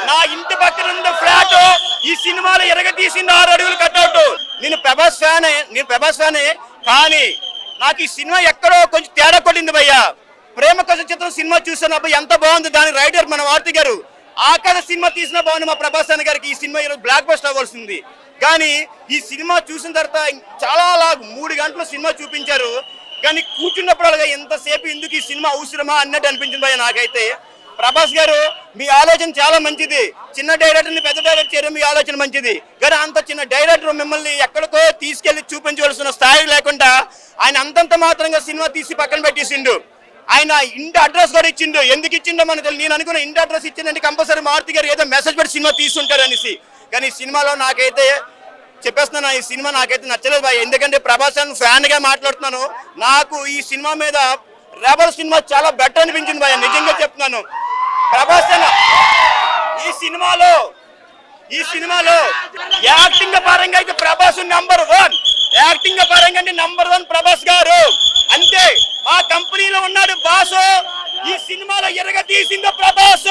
నా ఇంటి పక్కన ఉన్న ఫ్లాట్ ఈ సినిమాలో ఎరగతీసింది 6 అడుగులు కట్అవుట్. నేను ప్రభాస్ ఫ్యానే కానీ నాకు ఈ సినిమా ఎక్కడో కొంచెం తేడా కొట్టింది భయ్యా. ప్రేమ కథ చిత్రం సినిమా చూసాను అబ్బాయి, ఎంత బాగుంది. దాని రైటర్ మన వార్తి గారు. ఆ కథ సినిమా తీసిన బాగుంది మా ప్రభాస్ అన్న గారికి. ఈ సినిమా ఈరోజు బ్లాక్ బస్టర్ అవ్వాల్సింది. కానీ ఈ సినిమా చూసిన తర్వాత చాలా 3 గంటలు సినిమా చూపించారు. కానీ కూర్చున్నప్పుడు అలాగా ఎంతసేపు ఎందుకు ఈ సినిమా అవసరమా అన్నట్టు అనిపించింది భయ్య నాకైతే. ప్రభాస్ గారు మీ ఆలోచన చాలా మంచిది. చిన్న డైరెక్టర్ని పెద్ద డైరెక్టర్ చేయడం మీ ఆలోచన మంచిది. కానీ అంత చిన్న డైరెక్టర్ మిమ్మల్ని ఎక్కడికో తీసుకెళ్లి చూపించవలసిన స్థాయి లేకుండా ఆయన అంతంత మాత్రంగా సినిమా తీసి పక్కన పెట్టేసిండు. ఆయన ఇంటి అడ్రస్ కూడా ఇచ్చిండు. ఎందుకు ఇచ్చిండో మనకు తెలియదు. నేను అనుకున్న ఇంటి అడ్రస్ ఇచ్చిందంటే కంపల్సరీ మారుతి గారు ఏదో మెసేజ్ పెట్టి సినిమా తీసుకుంటారు అనేసి. కానీ ఈ సినిమాలో నాకైతే చెప్పేస్తున్నాను, ఈ సినిమా నాకైతే నచ్చలేదు భయ్య. ఎందుకంటే ప్రభాస్ ఫ్యాన్ గా మాట్లాడుతున్నాను. నాకు ఈ సినిమా మీద రెబల్ సినిమా చాలా బెటర్ అనిపించింది భయ్య, నిజంగా చెప్తున్నాను. ప్రభాస్ ఈ సినిమాలో యాక్టింగ్ పరంగా అయితే ప్రభాస్ నంబర్ 1. యాక్టింగ్ పరంగా అంటే నంబర్ 1 ప్రభాస్ గారు. అంతే, మా కంపెనీలో ఉన్నాడు బాసు. ఈ సినిమాలో ఎరగ తీసిందో ప్రభాస్.